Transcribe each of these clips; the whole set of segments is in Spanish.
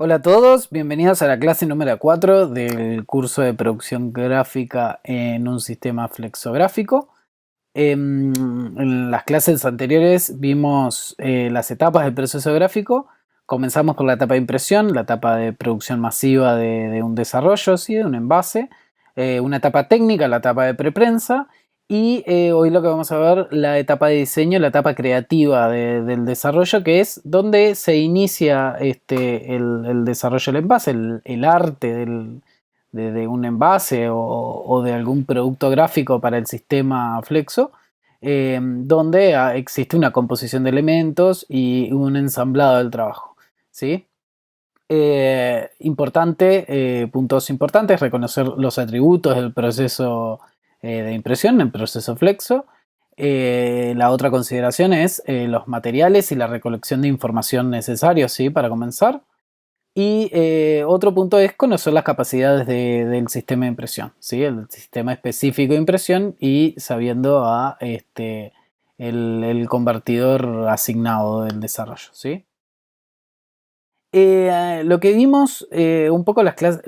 Hola a todos, bienvenidos a la clase número 4 del curso de producción gráfica en un sistema flexográfico. En las clases anteriores vimos las etapas del proceso gráfico. Comenzamos por la etapa de impresión, la etapa de producción masiva de un desarrollo, ¿sí? De un envase, una etapa técnica, la etapa de preprensa, y hoy lo que vamos a ver, la etapa de diseño, la etapa creativa del desarrollo, que es donde se inicia el desarrollo del envase, el arte de un envase o de algún producto gráfico para el sistema Flexo, donde existe una composición de elementos y un ensamblado del trabajo, ¿sí? Puntos importantes, reconocer los atributos del proceso de impresión, el proceso Flexo. La otra consideración es los materiales y la recolección de información necesarios, ¿sí? Para comenzar. Y otro punto es conocer las capacidades del sistema de impresión, ¿sí? El sistema específico de impresión y sabiendo el convertidor asignado del desarrollo, ¿sí? Lo que vimos un poco las clases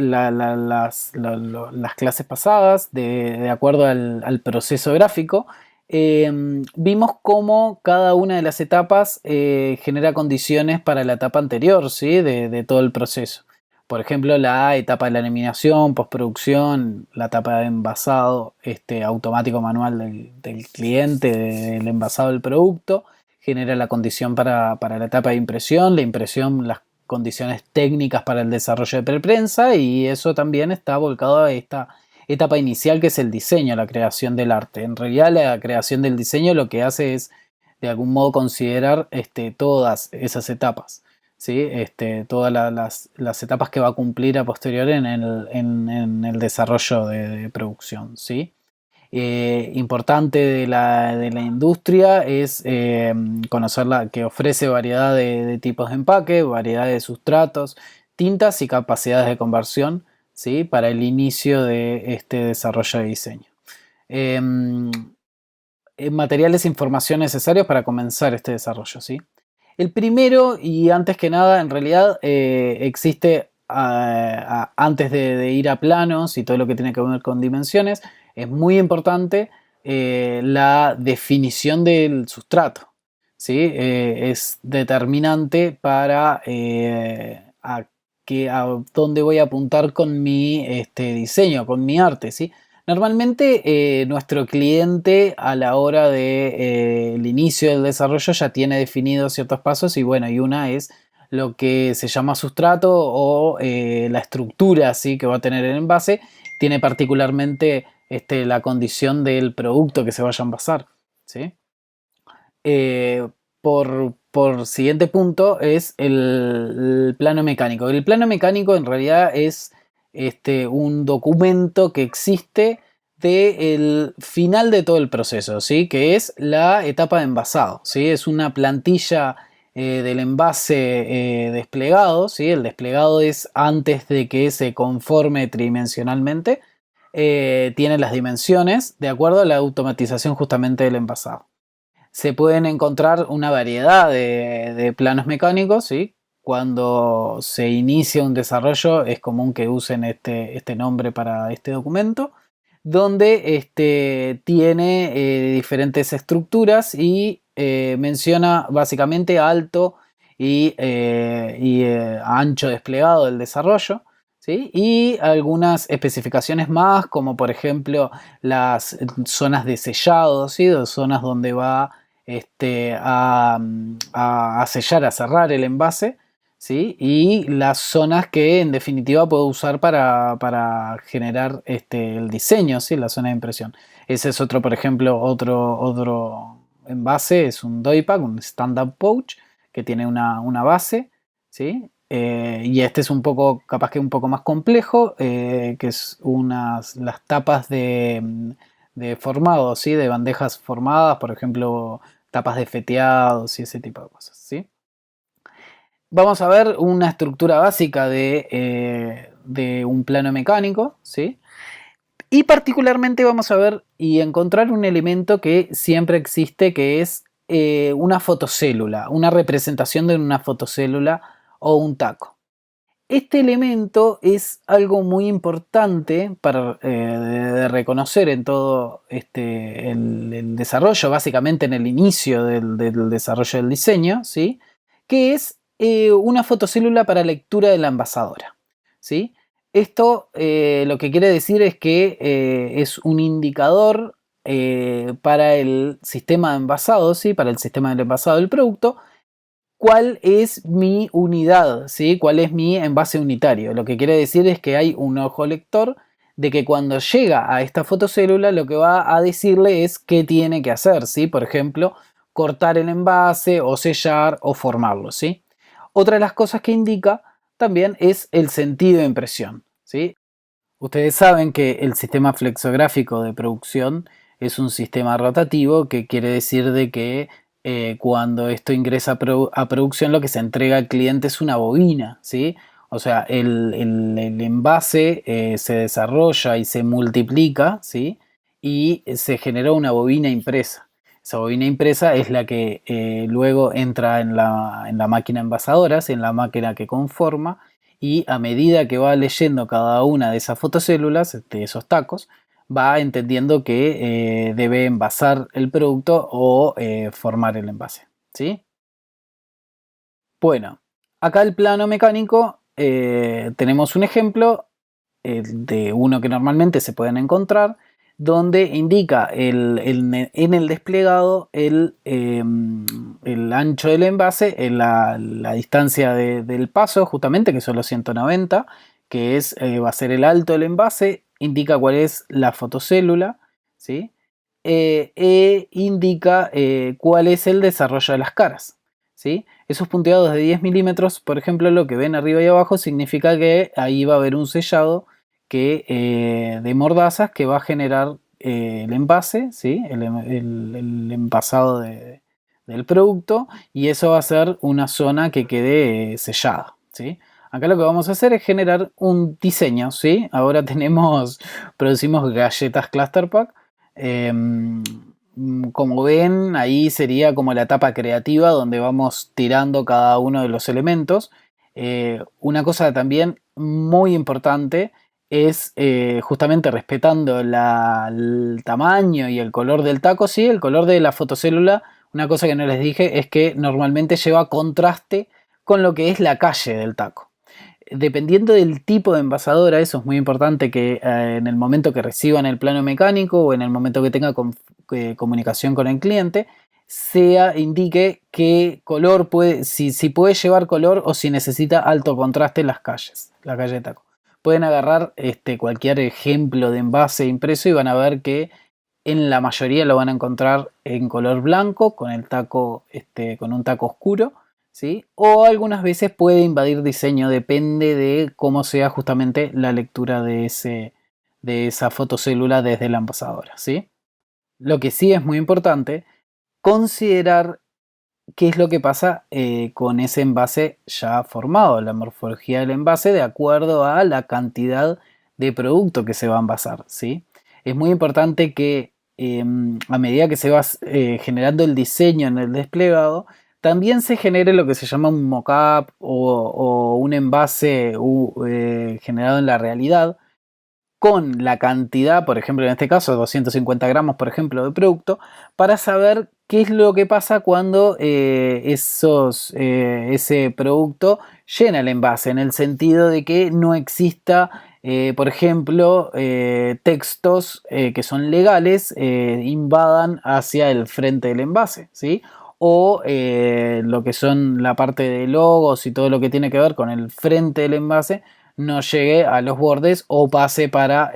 pasadas, de acuerdo al proceso gráfico, vimos cómo cada una de las etapas genera condiciones para la etapa anterior, ¿sí? De todo el proceso. Por ejemplo, la etapa de la eliminación, postproducción, la etapa de envasado automático manual del cliente, del envasado del producto, genera la condición para la etapa de impresión, la impresión, las condiciones técnicas para el desarrollo de preprensa, y eso también está volcado a esta etapa inicial, que es el diseño, la creación del arte. En realidad la creación del diseño lo que hace es de algún modo considerar todas esas etapas, ¿sí? Todas las etapas que va a cumplir a posteriori en el desarrollo de producción, ¿sí? Importante de la industria es conocer que ofrece variedad de tipos de empaque, variedad de sustratos, tintas y capacidades de conversión, ¿sí? Para el inicio de este desarrollo de diseño. Materiales e información necesarios para comenzar este desarrollo, ¿sí? El primero, y antes que nada, en realidad existe antes de ir a planos y todo lo que tiene que ver con dimensiones, es muy importante la definición del sustrato, ¿sí? Es determinante para a dónde voy a apuntar con mi diseño, con mi arte, ¿sí? Normalmente nuestro cliente a la hora del inicio del desarrollo ya tiene definidos ciertos pasos, y bueno, y una es lo que se llama sustrato o la estructura, ¿sí? Que va a tener el envase. Tiene particularmente la condición del producto que se vaya a envasar, ¿sí? Por siguiente punto es el plano mecánico. El plano mecánico en realidad es un documento que existe del final de todo el proceso, ¿sí? Que es la etapa de envasado, ¿sí? Es una plantilla del envase desplegado, ¿sí? El desplegado es antes de que se conforme tridimensionalmente. Tiene las dimensiones de acuerdo a la automatización justamente del envasado. Se pueden encontrar una variedad de planos mecánicos, ¿sí? Cuando se inicia un desarrollo es común que usen este nombre para este documento, donde tiene diferentes estructuras y menciona básicamente alto y ancho desplegado del desarrollo, ¿sí? Y algunas especificaciones más, como por ejemplo las zonas de sellado, ¿sí? Zonas donde va a sellar, a cerrar el envase, ¿sí? Y las zonas que en definitiva puedo usar para generar el diseño, ¿sí? La zona de impresión. Ese es otro, por ejemplo, otro envase, es un doypack, un stand-up pouch, que tiene una base, ¿sí? Y este es un poco, capaz que un poco más complejo, que es las tapas de formado, ¿sí? De bandejas formadas, por ejemplo, tapas de feteados y ese tipo de cosas, ¿sí? Vamos a ver una estructura básica de un plano mecánico, ¿sí? Y particularmente vamos a ver y encontrar un elemento que siempre existe, que es una fotocélula, una representación de una fotocélula o un taco. este elemento es algo muy importante para de reconocer en todo el desarrollo, básicamente en el inicio del desarrollo del diseño, ¿sí? Que es una fotocélula para lectura de la envasadora, ¿sí? Esto lo que quiere decir es que es un indicador para el sistema de envasado, ¿sí? Para el sistema del envasado del producto, cuál es mi unidad, ¿sí? Cuál es mi envase unitario. Lo que quiere decir es que hay un ojo lector de que cuando llega a esta fotocélula lo que va a decirle es qué tiene que hacer, ¿sí? Por ejemplo, cortar el envase o sellar o formarlo, ¿sí? Otra de las cosas que indica también es el sentido de impresión, ¿sí? Ustedes saben que el sistema flexográfico de producción es un sistema rotativo, que quiere decir de que cuando esto ingresa a producción lo que se entrega al cliente es una bobina, ¿sí? O sea, el envase se desarrolla y se multiplica, ¿sí? Y se genera una bobina impresa. Esa bobina impresa es la que luego entra en la máquina envasadora, en la máquina que conforma, y a medida que va leyendo cada una de esas fotocélulas, de esos tacos, va entendiendo que debe envasar el producto o formar el envase, ¿sí? Bueno, acá el plano mecánico tenemos un ejemplo de uno que normalmente se pueden encontrar, donde indica en el desplegado el ancho del envase, la distancia del paso, justamente, que son los 190, que es, va a ser el alto del envase, indica cuál es la fotocélula, ¿sí? E indica cuál es el desarrollo de las caras, ¿sí? Esos punteados de 10 milímetros, por ejemplo, lo que ven arriba y abajo, significa que ahí va a haber un sellado de mordazas que va a generar el envase, ¿sí? El envasado del producto, y eso va a ser una zona que quede sellada, ¿sí? Acá lo que vamos a hacer es generar un diseño, ¿sí? Ahora producimos galletas Cluster Pack. Como ven, ahí sería como la etapa creativa donde vamos tirando cada uno de los elementos. Una cosa también muy importante es justamente respetando el tamaño y el color del taco, sí, el color de la fotocélula. Una cosa que no les dije es que normalmente lleva contraste con lo que es la calle del taco. Dependiendo del tipo de envasadora, eso es muy importante que en el momento que reciban el plano mecánico o en el momento que tenga comunicación con el cliente, indique qué color puede, si puede llevar color o si necesita alto contraste en las calles, la calle de taco. Pueden agarrar cualquier ejemplo de envase impreso y van a ver que en la mayoría lo van a encontrar en color blanco, con el taco, con un taco oscuro, ¿sí? O algunas veces puede invadir diseño, depende de cómo sea justamente la lectura de esa fotocélula desde la envasadora, ¿sí? Lo que sí es muy importante, considerar qué es lo que pasa con ese envase ya formado, la morfología del envase de acuerdo a la cantidad de producto que se va a envasar, ¿sí? Es muy importante que a medida que se va generando el diseño en el desplegado, también se genere lo que se llama un mock-up o un envase generado en la realidad, con la cantidad, por ejemplo, en este caso 250 gramos, por ejemplo, de producto, para saber qué es lo que pasa cuando ese producto llena el envase, en el sentido de que no exista, por ejemplo, textos que son legales invadan hacia el frente del envase, ¿sí? O lo que son la parte de logos y todo lo que tiene que ver con el frente del envase no llegue a los bordes o pase para,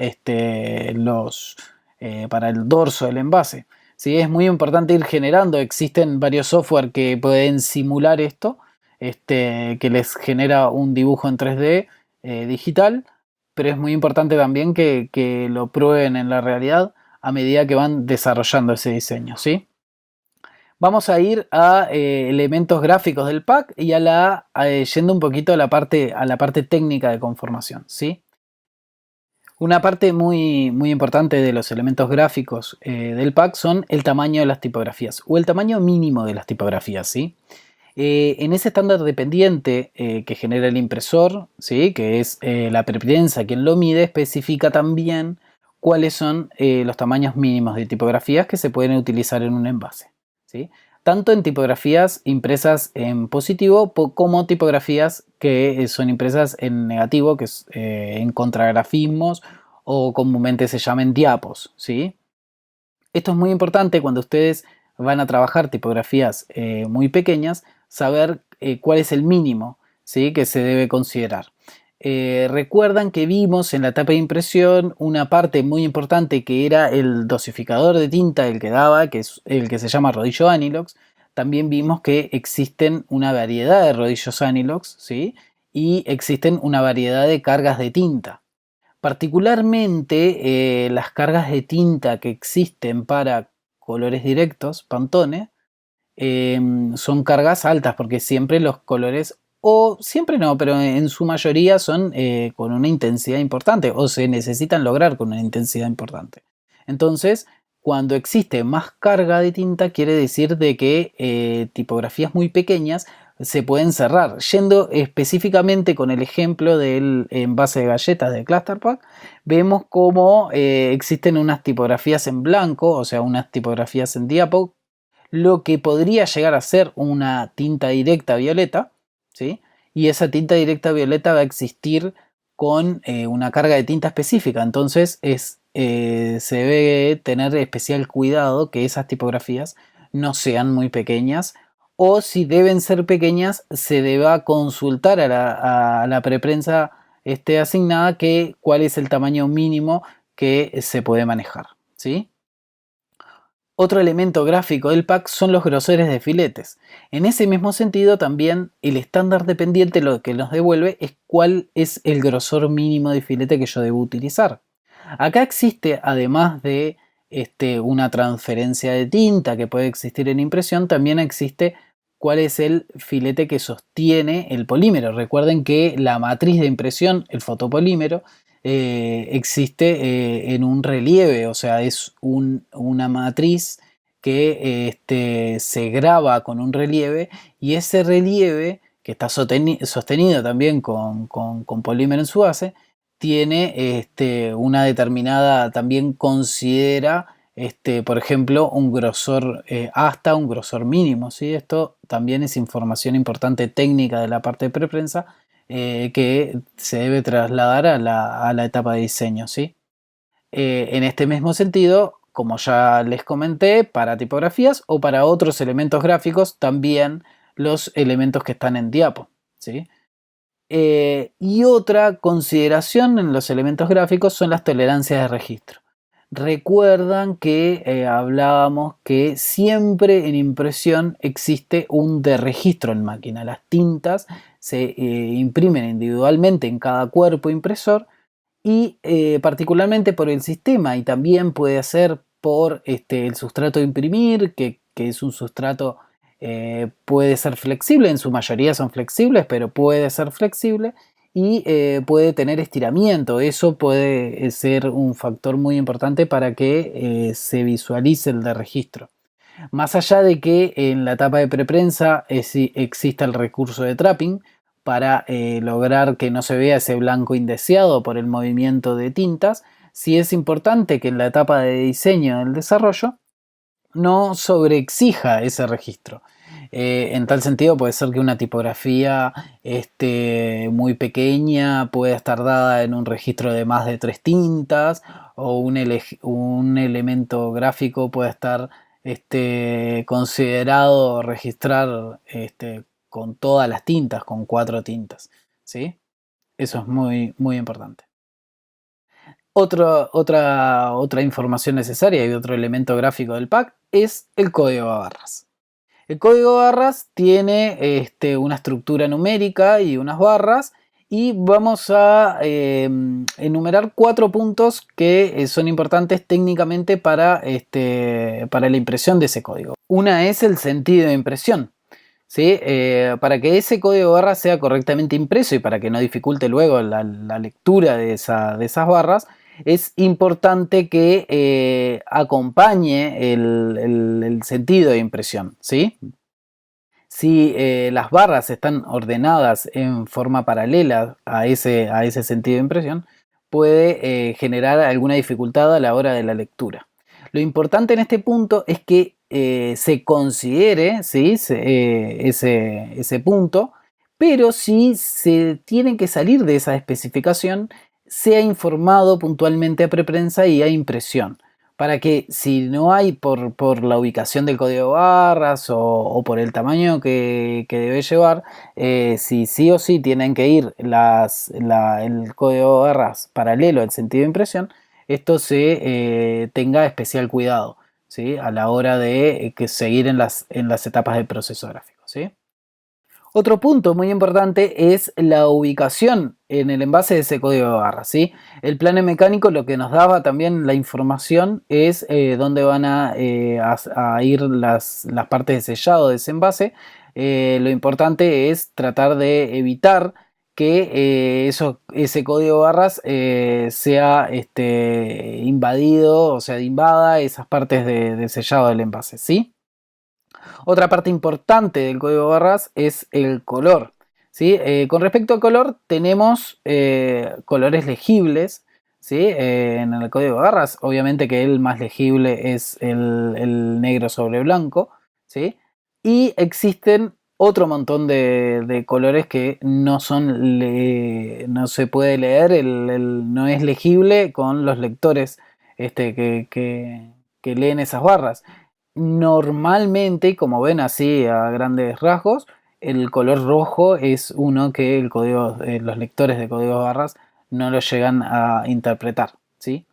para el dorso del envase. ¿Sí? Es muy importante ir generando, existen varios software que pueden simular esto, que les genera un dibujo en 3D digital, pero es muy importante también que lo prueben en la realidad a medida que van desarrollando ese diseño, ¿sí? Vamos a ir a elementos gráficos del pack y yendo un poquito a la parte técnica de conformación, ¿sí? Una parte muy, muy importante de los elementos gráficos del pack son el tamaño de las tipografías o el tamaño mínimo de las tipografías, ¿sí? En ese estándar dependiente que genera el impresor, ¿sí? Que es la preprensa quien lo mide, especifica también cuáles son los tamaños mínimos de tipografías que se pueden utilizar en un envase, ¿sí? Tanto en tipografías impresas en positivo como tipografías que son impresas en negativo, que es en contragrafismos o comúnmente se llaman diapos, ¿sí? Esto es muy importante cuando ustedes van a trabajar tipografías muy pequeñas, saber cuál es el mínimo, ¿sí? Que se debe considerar. Recuerdan que vimos en la etapa de impresión una parte muy importante que era el dosificador de tinta, el que daba, que es el que se llama rodillo Anilox. También vimos que existen una variedad de rodillos Anilox, ¿sí? Y existen una variedad de cargas de tinta. Particularmente las cargas de tinta que existen para colores directos, Pantone, son cargas altas porque siempre los colores, o siempre no, pero en su mayoría son con una intensidad importante o se necesitan lograr con una intensidad importante. Entonces, cuando existe más carga de tinta, quiere decir de que tipografías muy pequeñas se pueden cerrar. Yendo específicamente con el ejemplo del envase de galletas de Cluster Pack, vemos cómo existen unas tipografías en blanco, o sea, unas tipografías en diapo, lo que podría llegar a ser una tinta directa violeta, ¿sí? Y esa tinta directa violeta va a existir con una carga de tinta específica, entonces se debe tener especial cuidado que esas tipografías no sean muy pequeñas, o si deben ser pequeñas se deba consultar a la preprensa asignada cuál es el tamaño mínimo que se puede manejar, ¿sí? Otro elemento gráfico del pack son los grosores de filetes. En ese mismo sentido, también el estándar dependiente lo que nos devuelve es cuál es el grosor mínimo de filete que yo debo utilizar. Acá existe, además de una transferencia de tinta que puede existir en impresión, también existe cuál es el filete que sostiene el polímero. Recuerden que la matriz de impresión, el fotopolímero, existe en un relieve, o sea, es una matriz que se graba con un relieve y ese relieve, que está sostenido también con polímero en su base, tiene una determinada, también considera, por ejemplo, un grosor hasta un grosor mínimo, ¿sí? Esto también es información importante técnica de la parte de preprensa que se debe trasladar a la etapa de diseño, ¿sí? En este mismo sentido, como ya les comenté, para tipografías o para otros elementos gráficos, también los elementos que están en diapo, ¿sí? Y otra consideración en los elementos gráficos son las tolerancias de registro. Recuerdan que hablábamos que siempre en impresión existe un de registro en máquina. Las tintas se imprimen individualmente en cada cuerpo impresor y particularmente por el sistema y también puede ser por el sustrato de imprimir, que es un sustrato, puede ser flexible, en su mayoría son flexibles, pero puede ser flexible y puede tener estiramiento. Eso puede ser un factor muy importante para que se visualice el de registro. Más allá de que en la etapa de preprensa exista el recurso de trapping para lograr que no se vea ese blanco indeseado por el movimiento de tintas, sí es importante que en la etapa de diseño del desarrollo no sobreexija ese registro. En tal sentido puede ser que una tipografía muy pequeña pueda estar dada en un registro de más de 3 tintas o un elemento gráfico pueda estar considerado registrar con todas las tintas, con 4 tintas, ¿sí? Eso es muy, muy importante. Otra información necesaria y otro elemento gráfico del pack es el código de barras. El código de barras tiene una estructura numérica y unas barras y vamos a enumerar 4 puntos que son importantes técnicamente para la impresión de ese código. Una es el sentido de impresión, ¿sí? Para que ese código de barras sea correctamente impreso y para que no dificulte luego la lectura de esas barras, es importante que acompañe el sentido de impresión, ¿sí? Si las barras están ordenadas en forma paralela a ese sentido de impresión, puede generar alguna dificultad a la hora de la lectura. Lo importante en este punto es que se considere, ¿sí? Ese punto, pero si se tiene que salir de esa especificación, sea informado puntualmente a preprensa y a impresión, para que si no hay por la ubicación del código de barras o por el tamaño que debe llevar, si sí o sí tienen que ir el código de barras paralelo al sentido de impresión, esto se tenga especial cuidado, ¿sí? A la hora de seguir en las etapas del proceso gráfico, ¿sí? Otro punto muy importante es la ubicación en el envase de ese código de barras, ¿sí? El plano mecánico lo que nos daba también la información es dónde van a ir las partes de sellado de ese envase. Lo importante es tratar de evitar que ese código de barras sea invadido, o sea, invada esas partes de sellado del envase, ¿sí? Otra parte importante del código de barras es el color, ¿sí? Con respecto al color, tenemos colores legibles, ¿sí? En el código de barras, obviamente que el más legible es el negro sobre blanco, ¿sí? Y existen otro montón de colores que no son no se puede leer, no es legible con los lectores que leen esas barras. Normalmente, como ven así a grandes rasgos, el color rojo es uno que los lectores de códigos barras no lo llegan a interpretar, ¿sí?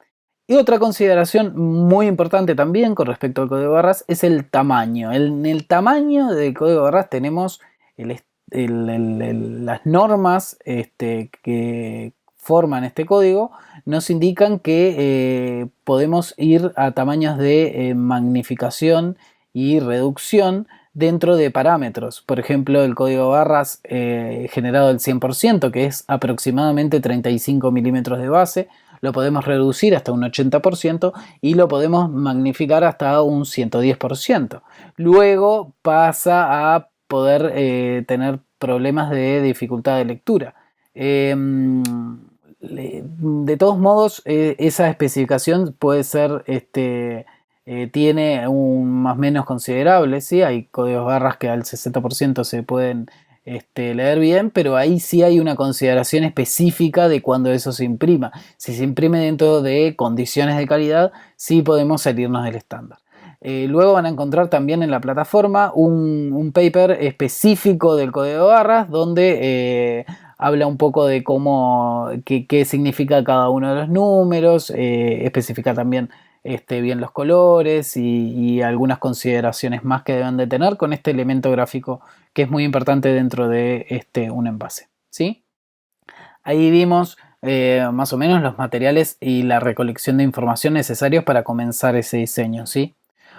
Y otra consideración muy importante también con respecto al código de barras es el tamaño. En el tamaño del código de barras tenemos las normas que forman este código, nos indican que podemos ir a tamaños de magnificación y reducción dentro de parámetros. Por ejemplo, el código de barras generado al 100%, que es aproximadamente 35 milímetros de base, lo podemos reducir hasta un 80% y lo podemos magnificar hasta un 110%. Luego pasa a poder tener problemas de dificultad de lectura. De todos modos, esa especificación puede ser, tiene un más o menos considerable, ¿sí? Hay códigos barras que al 60% se pueden leer bien, pero ahí sí hay una consideración específica de cuando eso se imprima. Si se imprime dentro de condiciones de calidad, sí podemos salirnos del estándar. Luego van a encontrar también en la plataforma un paper específico del código de barras donde habla un poco de qué significa cada uno de los números, especifica también bien los colores y algunas consideraciones más que deben de tener con este elemento gráfico que es muy importante dentro de un envase, ¿sí? Ahí vimos más o menos los materiales y la recolección de información necesarios para comenzar ese diseño, ¿sí?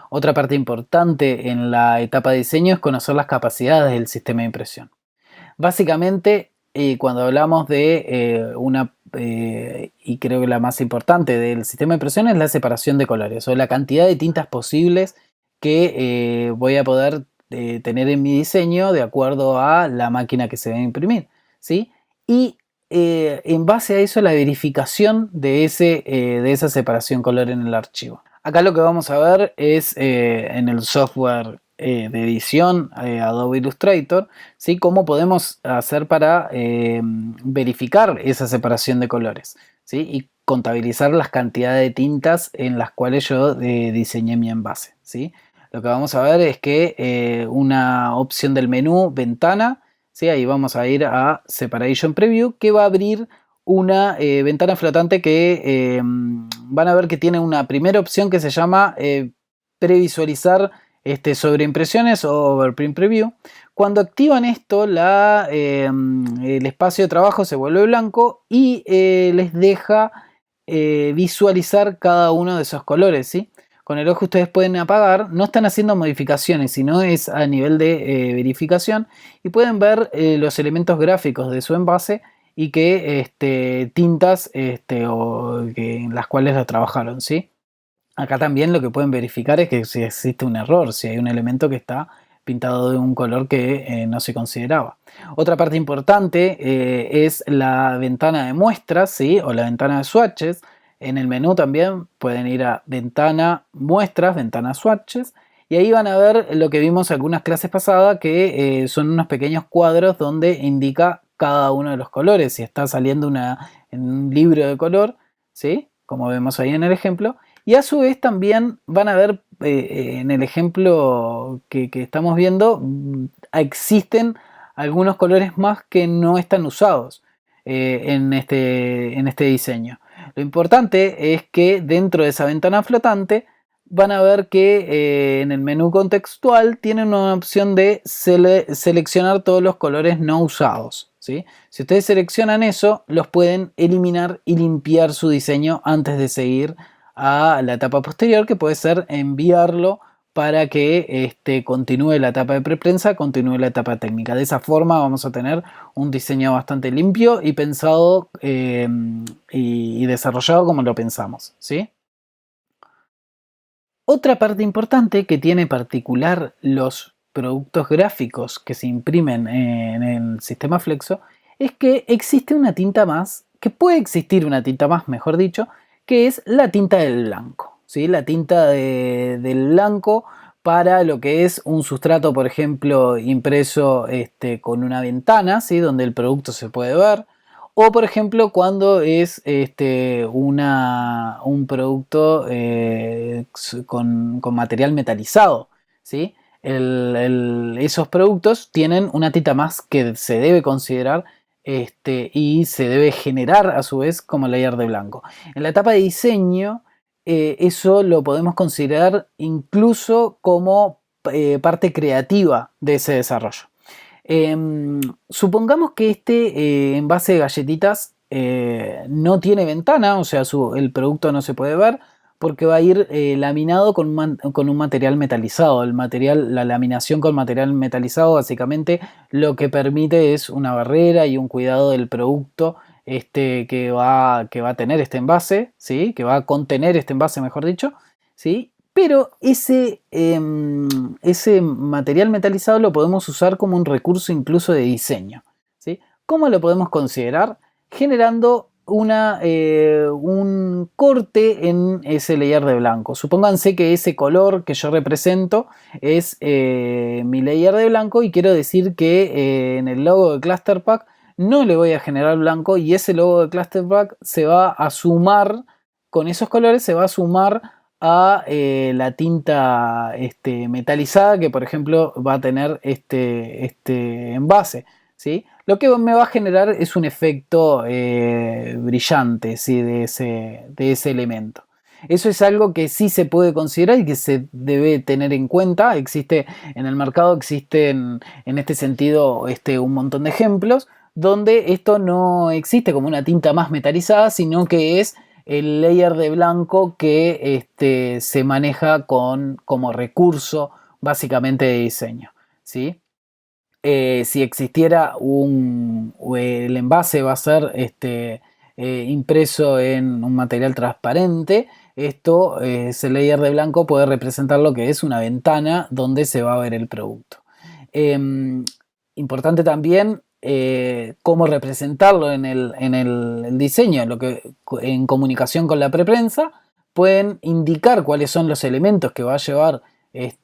Otra parte importante en la etapa de diseño es conocer las capacidades del sistema de impresión. Básicamente, cuando hablamos de y creo que la más importante del sistema de impresión es la separación de colores o la cantidad de tintas posibles que voy a poder tener en mi diseño de acuerdo a la máquina que se va a imprimir, ¿sí? Y en base a eso la verificación de esa separación color en el archivo. Acá lo que vamos a ver es en el software de edición Adobe Illustrator, ¿sí? Cómo podemos hacer para verificar esa separación de colores, ¿sí? Y contabilizar las cantidades de tintas en las cuales yo diseñé mi envase, ¿sí? Lo que vamos a ver es que una opción del menú ventana, ¿sí? Ahí vamos a ir a Separation Preview, que va a abrir una ventana flotante que van a ver que tiene una primera opción que se llama previsualizar sobre impresiones o Overprint Preview. Cuando activan esto, el espacio de trabajo se vuelve blanco y les deja visualizar cada uno de esos colores, ¿sí? Con el ojo ustedes pueden apagar, no están haciendo modificaciones, sino es a nivel de verificación y pueden ver los elementos gráficos de su envase y qué tintas en las cuales lo trabajaron, ¿sí? Acá también lo que pueden verificar es que si existe un error, si hay un elemento que está pintado de un color que no se consideraba. Otra parte importante es la ventana de muestras, ¿sí? O la ventana de swatches. En el menú también pueden ir a ventana muestras, ventana swatches, y ahí van a ver lo que vimos en algunas clases pasadas, que son unos pequeños cuadros donde indica cada uno de los colores. Si está saliendo en un libro de color, ¿sí? Como vemos ahí en el ejemplo. Y a su vez también van a ver en el ejemplo que estamos viendo, existen algunos colores más que no están usados en este diseño. Lo importante es que dentro de esa ventana flotante van a ver que en el menú contextual tienen una opción de seleccionar todos los colores no usados, ¿sí? Si ustedes seleccionan eso, los pueden eliminar y limpiar su diseño antes de seguir a la etapa posterior, que puede ser enviarlo para que continúe la etapa de preprensa, continúe la etapa técnica. De esa forma vamos a tener un diseño bastante limpio y pensado y desarrollado como lo pensamos, ¿sí? Otra parte importante que tiene particular los productos gráficos que se imprimen en el sistema Flexo es que existe una tinta más, que puede existir una tinta más, mejor dicho, que es la tinta del blanco, ¿sí? La tinta del blanco para lo que es un sustrato, por ejemplo, impreso con una ventana, ¿sí? Donde el producto se puede ver. O por ejemplo cuando es un producto con material metalizado, ¿sí? Esos productos tienen una tinta más que se debe considerar y se debe generar a su vez como layer de blanco. En la etapa de diseño eso lo podemos considerar incluso como parte creativa de ese desarrollo. Supongamos que este envase de galletitas no tiene ventana, o sea, el producto no se puede ver porque va a ir laminado con un material metalizado. La laminación con material metalizado básicamente lo que permite es una barrera y un cuidado del producto que va a tener este envase, ¿sí? Que va a contener este envase, mejor dicho, ¿sí? Pero ese material metalizado lo podemos usar como un recurso incluso de diseño, ¿sí? ¿Cómo lo podemos considerar? Generando un corte en ese layer de blanco. Supónganse que ese color que yo represento es mi layer de blanco y quiero decir que en el logo de Clusterpack no le voy a generar blanco y ese logo de Clusterpack se va a sumar, con esos colores se va a sumar a la tinta metalizada que por ejemplo va a tener este envase, ¿sí? Lo que me va a generar es un efecto brillante, ¿sí? de ese elemento. Eso es algo que sí se puede considerar y que se debe tener en cuenta. Existe en el mercado, existen en este sentido un montón de ejemplos donde esto no existe como una tinta más metalizada, sino que es el layer de blanco que se maneja como recurso básicamente de diseño, ¿sí? Si existiera el envase va a ser impreso en un material transparente, ese layer de blanco puede representar lo que es una ventana donde se va a ver el producto. Importante también cómo representarlo en el diseño, en comunicación con la preprensa, pueden indicar cuáles son los elementos que va a llevar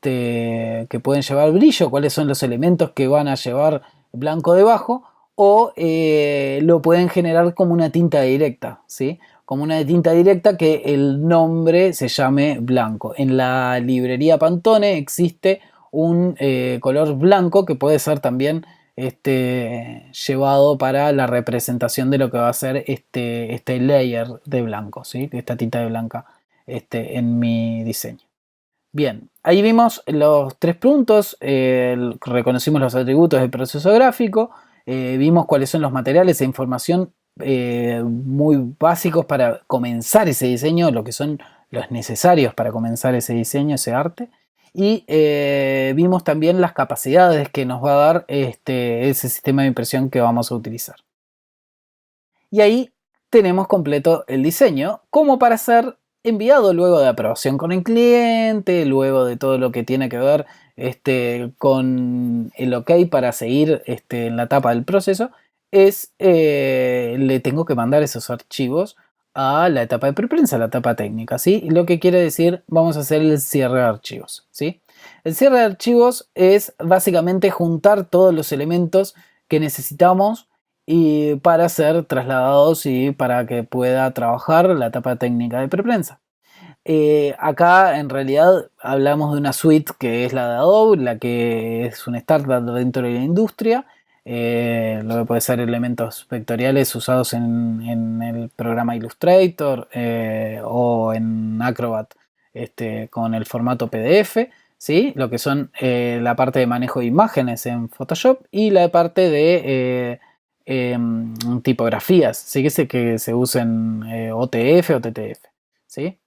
que pueden llevar brillo, cuáles son los elementos que van a llevar blanco debajo, o lo pueden generar como una tinta directa, ¿sí? Como una tinta directa que el nombre se llame blanco. En la librería Pantone existe un color blanco que puede ser también llevado para la representación de lo que va a ser este layer de blanco, ¿sí? Esta tinta de blanca en mi diseño. Bien, ahí vimos los tres puntos, reconocimos los atributos del proceso gráfico, vimos cuáles son los materiales e información muy básicos para comenzar ese diseño, lo que son los necesarios para comenzar ese diseño, ese arte, y vimos también las capacidades que nos va a dar ese sistema de impresión que vamos a utilizar. Y ahí tenemos completo el diseño, como para ser enviado luego de aprobación con el cliente, luego de todo lo que tiene que ver con el OK para seguir en la etapa del proceso, le tengo que mandar esos archivos a la etapa de preprensa, a la etapa técnica, ¿sí? Lo que quiere decir, vamos a hacer el cierre de archivos, ¿sí? El cierre de archivos es básicamente juntar todos los elementos que necesitamos y para ser trasladados y para que pueda trabajar la etapa técnica de preprensa. Acá en realidad hablamos de una suite que es la de Adobe, la que es un estándar dentro de la industria, lo que puede ser elementos vectoriales usados en el programa Illustrator o en Acrobat con el formato PDF, ¿sí? Lo que son la parte de manejo de imágenes en Photoshop y la parte de tipografías, ¿sí? Que se usen OTF o TTF, ¿sí?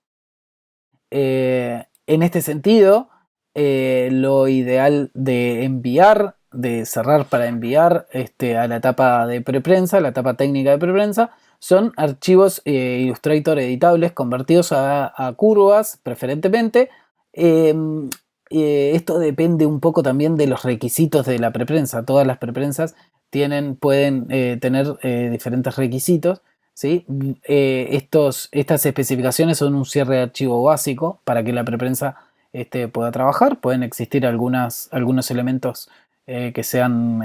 En este sentido, lo ideal de enviar, de cerrar para enviar a la etapa de preprensa, la etapa técnica de preprensa, son archivos Illustrator editables convertidos a curvas, preferentemente. Eh, Esto depende un poco también de los requisitos de la preprensa. Todas las preprensas pueden tener diferentes requisitos. ¿Sí? Estas especificaciones son un cierre de archivo básico para que la preprensa pueda trabajar. Pueden existir algunos elementos que sean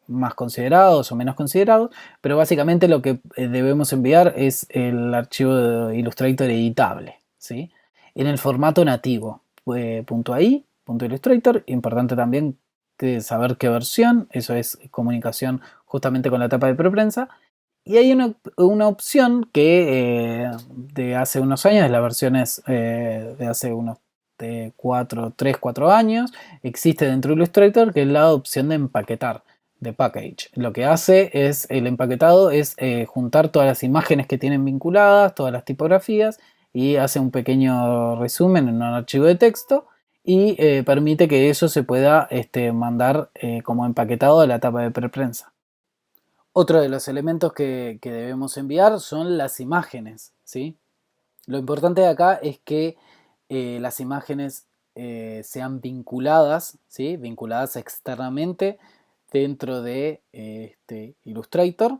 más considerados o menos considerados, pero básicamente lo que debemos enviar es el archivo de Illustrator editable, ¿sí? En el formato nativo. .ai, .illustrator, importante también saber qué versión, eso es comunicación justamente con la etapa de preprensa. Y hay una opción que de hace unos años, de las versiones de hace unos 3, 4 años, existe dentro de Illustrator, que es la opción de empaquetar, de package. Lo que hace es, el empaquetado es juntar todas las imágenes que tienen vinculadas, todas las tipografías, y hace un pequeño resumen en un archivo de texto y permite que eso se pueda mandar como empaquetado a la etapa de preprensa. Otro de los elementos que debemos enviar son las imágenes, ¿sí? Lo importante de acá es que las imágenes sean vinculadas, ¿sí? Vinculadas externamente dentro de Illustrator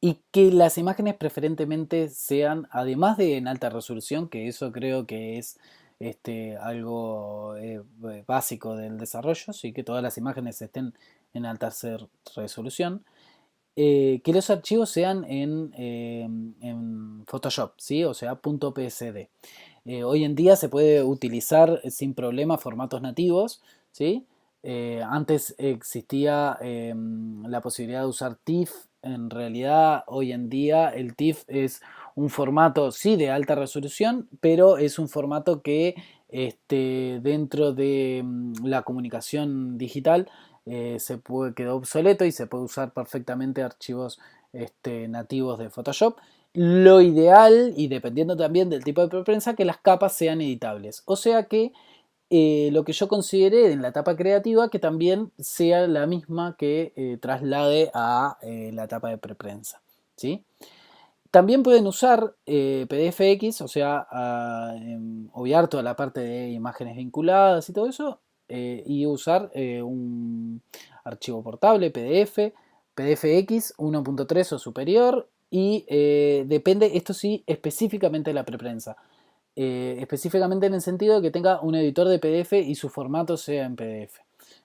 y que las imágenes preferentemente sean, además de en alta resolución, que eso creo que es algo básico del desarrollo, ¿sí? Que todas las imágenes estén en alta resolución, que los archivos sean en Photoshop, ¿sí? O sea, .psd. Hoy en día se puede utilizar sin problema formatos nativos, ¿sí? Antes existía la posibilidad de usar TIFF. En realidad, hoy en día el TIFF es un formato, sí, de alta resolución, pero es un formato que dentro de la comunicación digital quedó obsoleto y se puede usar perfectamente archivos nativos de Photoshop. Lo ideal, y dependiendo también del tipo de preprensa, que las capas sean editables. O sea que lo que yo consideré en la etapa creativa que también sea la misma que traslade a la etapa de preprensa, ¿sí? También pueden usar PDFX, o sea, obviar toda la parte de imágenes vinculadas y todo eso, y usar un archivo portable, PDF, PDFX 1.3 o superior, y depende, esto sí, específicamente de la preprensa. Específicamente en el sentido de que tenga un editor de PDF y su formato sea en PDF,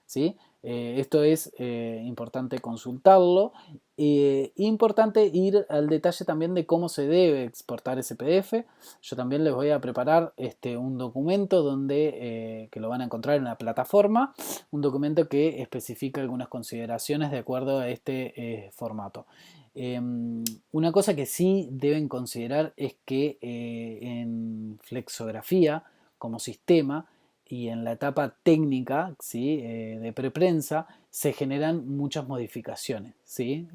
¿sí? Esto es importante consultarlo. Importante ir al detalle también de cómo se debe exportar ese PDF. Yo también les voy a preparar un documento que lo van a encontrar en la plataforma, un documento que especifica algunas consideraciones de acuerdo a este formato. Una cosa que sí deben considerar es que en flexografía como sistema y en la etapa técnica, ¿sí? De preprensa se generan muchas modificaciones, ¿sí?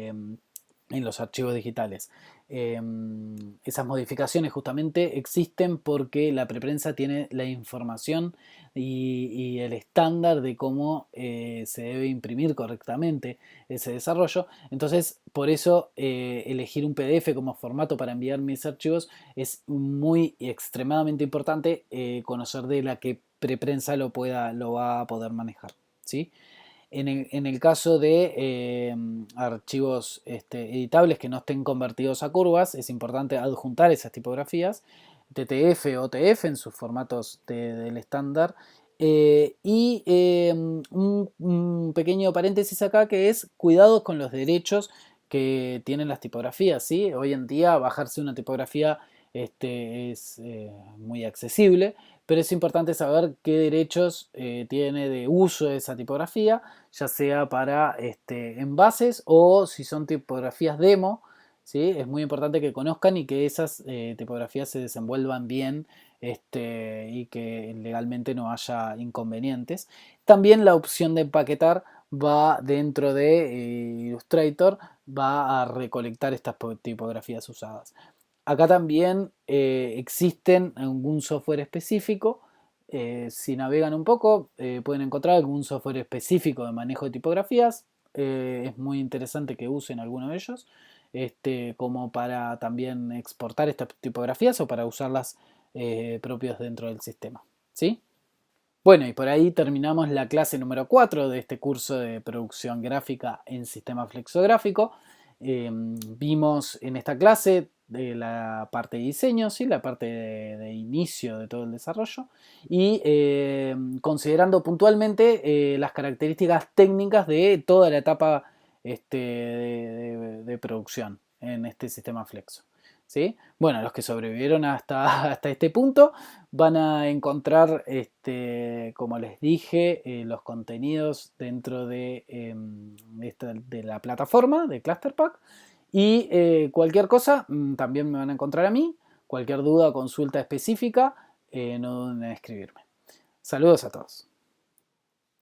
En los archivos digitales. Esas modificaciones justamente existen porque la preprensa tiene la información y el estándar de cómo se debe imprimir correctamente ese desarrollo. Entonces, por eso elegir un PDF como formato para enviar mis archivos es muy y extremadamente importante conocer de la que preprensa lo va a poder manejar, ¿sí? En el caso de archivos editables que no estén convertidos a curvas, es importante adjuntar esas tipografías, TTF o TF en sus formatos del estándar. Un pequeño paréntesis acá, que es cuidados con los derechos que tienen las tipografías, ¿sí? Hoy en día bajarse una tipografía es muy accesible, pero es importante saber qué derechos tiene de uso esa tipografía, ya sea para envases o si son tipografías demo, ¿sí? Es muy importante que conozcan y que esas tipografías se desenvuelvan bien y que legalmente no haya inconvenientes. También la opción de empaquetar va dentro de Illustrator, va a recolectar estas tipografías usadas. Acá también existen algún software específico. Si navegan un poco, pueden encontrar algún software específico de manejo de tipografías. Es muy interesante que usen alguno de ellos, como para también exportar estas tipografías o para usarlas propios dentro del sistema, ¿sí? Bueno, y por ahí terminamos la clase número 4 de este curso de producción gráfica en sistema flexográfico. Vimos en esta clase de la parte de diseño, ¿sí? La parte de inicio de todo el desarrollo y considerando puntualmente las características técnicas de toda la etapa de producción en este sistema flexo. ¿Sí? Bueno, los que sobrevivieron hasta este punto van a encontrar, como les dije, los contenidos dentro de la plataforma de Clusterpack. Y cualquier cosa, también me van a encontrar a mí. Cualquier duda o consulta específica, no duden en escribirme. Saludos a todos.